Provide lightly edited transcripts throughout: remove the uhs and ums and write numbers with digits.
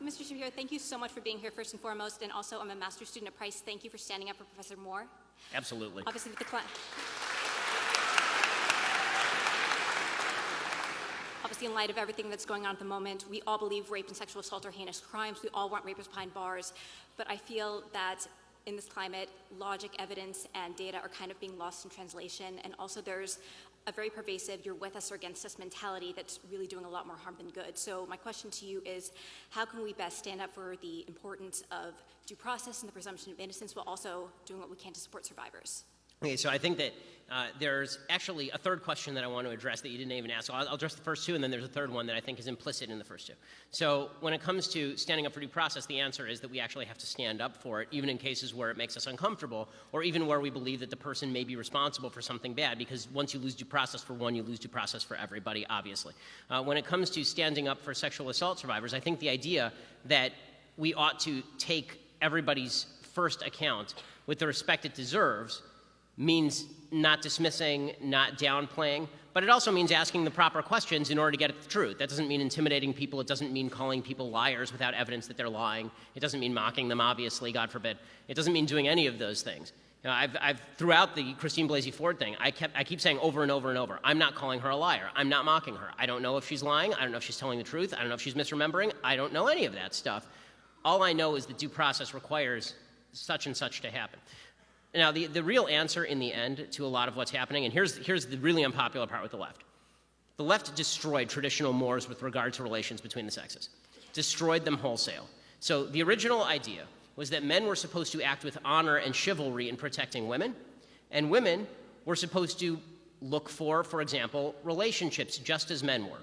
Mr. Shapiro, thank you so much for being here first and foremost, and also I'm a master's student at Price. Thank you for standing up for Professor Moore. Absolutely. Obviously, Obviously, in light of everything that's going on at the moment, we all believe rape and sexual assault are heinous crimes. We all want rapists behind bars. But I feel that in this climate, logic, evidence, and data are kind of being lost in translation. And also there's a very pervasive you're with us or against us mentality that's really doing a lot more harm than good. So my question to you is, how can we best stand up for the importance of due process and the presumption of innocence while also doing what we can to support survivors? Okay, so I think that there's actually a third question that I want to address that you didn't even ask. So I'll address the first two, and then there's a third one that I think is implicit in the first two. So when it comes to standing up for due process, the answer is that we actually have to stand up for it, even in cases where it makes us uncomfortable, or even where we believe that the person may be responsible for something bad, because once you lose due process for one, you lose due process for everybody, obviously. When it comes to standing up for sexual assault survivors, I think the idea that we ought to take everybody's first account with the respect it deserves means not dismissing, not downplaying, but it also means asking the proper questions in order to get at the truth. That doesn't mean intimidating people. It doesn't mean calling people liars without evidence that they're lying. It doesn't mean mocking them, obviously, God forbid. It doesn't mean doing any of those things. You know, I've throughout the Christine Blasey Ford thing, I keep saying over and over and over, I'm not calling her a liar. I'm not mocking her. I don't know if she's lying. I don't know if she's telling the truth. I don't know if she's misremembering. I don't know any of that stuff. All I know is that due process requires such and such to happen. Now, the real answer in the end to a lot of what's happening, and here's the really unpopular part with the left. The left destroyed traditional mores with regard to relations between the sexes, destroyed them wholesale. So the original idea was that men were supposed to act with honor and chivalry in protecting women, and women were supposed to look for example, relationships just as men were.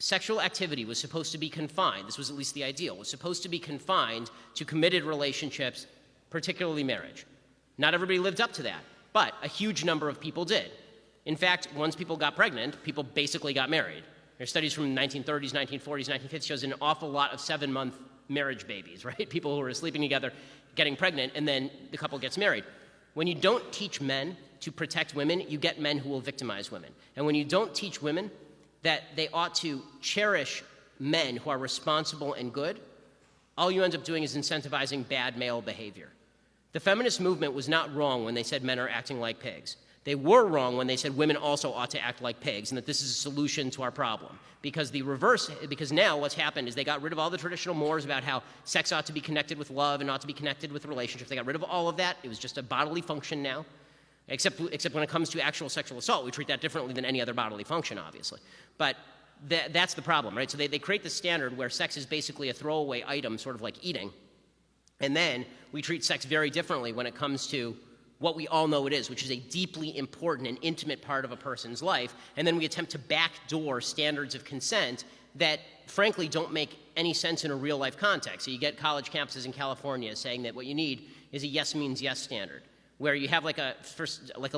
Sexual activity was supposed to be confined, this was at least the ideal, was supposed to be confined to committed relationships, particularly marriage. Not everybody lived up to that, but a huge number of people did. In fact, once people got pregnant, people basically got married. There are studies from the 1930s, 1940s, 1950s shows an awful lot of 7-month marriage babies, right? People who are sleeping together, getting pregnant, and then the couple gets married. When you don't teach men to protect women, you get men who will victimize women. And when you don't teach women that they ought to cherish men who are responsible and good, all you end up doing is incentivizing bad male behavior. The feminist movement was not wrong when they said men are acting like pigs. They were wrong when they said women also ought to act like pigs and that this is a solution to our problem. Because now what's happened is they got rid of all the traditional mores about how sex ought to be connected with love and ought to be connected with relationships. They got rid of all of that. It was just a bodily function now. Except when it comes to actual sexual assault, we treat that differently than any other bodily function, obviously. But that's the problem, right? So they create this standard where sex is basically a throwaway item, sort of like eating. And then we treat sex very differently when it comes to what we all know it is, which is a deeply important and intimate part of a person's life. And then we attempt to backdoor standards of consent that, frankly, don't make any sense in a real-life context. So you get college campuses in California saying that what you need is a yes means yes standard, where you have like a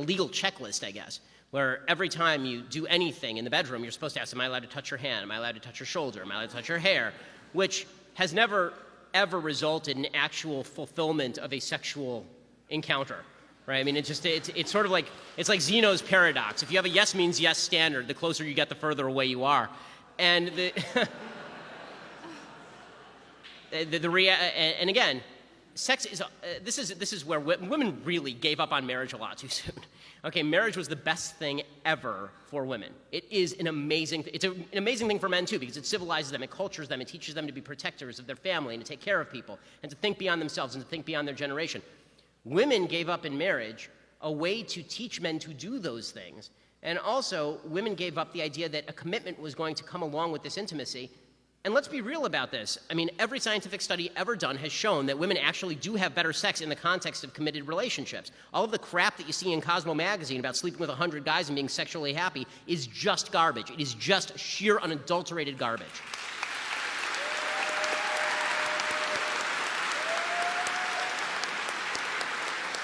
legal checklist, I guess, where every time you do anything in the bedroom, you're supposed to ask, am I allowed to touch your hand? Am I allowed to touch your shoulder? Am I allowed to touch your hair? Which has never ever resulted in actual fulfillment of a sexual encounter, right? I mean, it's sort of like, it's like Zeno's paradox. If you have a yes means yes standard, the closer you get, the further away you are. And and again, sex is, this is where women really gave up on marriage a lot too soon. Okay, marriage was the best thing ever for women. It is an amazing thing for men too, because it civilizes them, it cultures them, it teaches them to be protectors of their family and to take care of people and to think beyond themselves and to think beyond their generation. Women gave up in marriage a way to teach men to do those things. And also, women gave up the idea that a commitment was going to come along with this intimacy. And let's be real about this. I mean, every scientific study ever done has shown that women actually do have better sex in the context of committed relationships. All of the crap that you see in Cosmo magazine about sleeping with 100 guys and being sexually happy is just garbage. It is just sheer unadulterated garbage.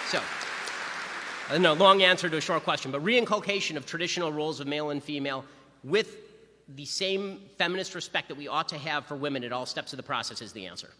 So, no, long answer to a short question, but reinculcation of traditional roles of male and female with the same feminist respect that we ought to have for women at all steps of the process is the answer.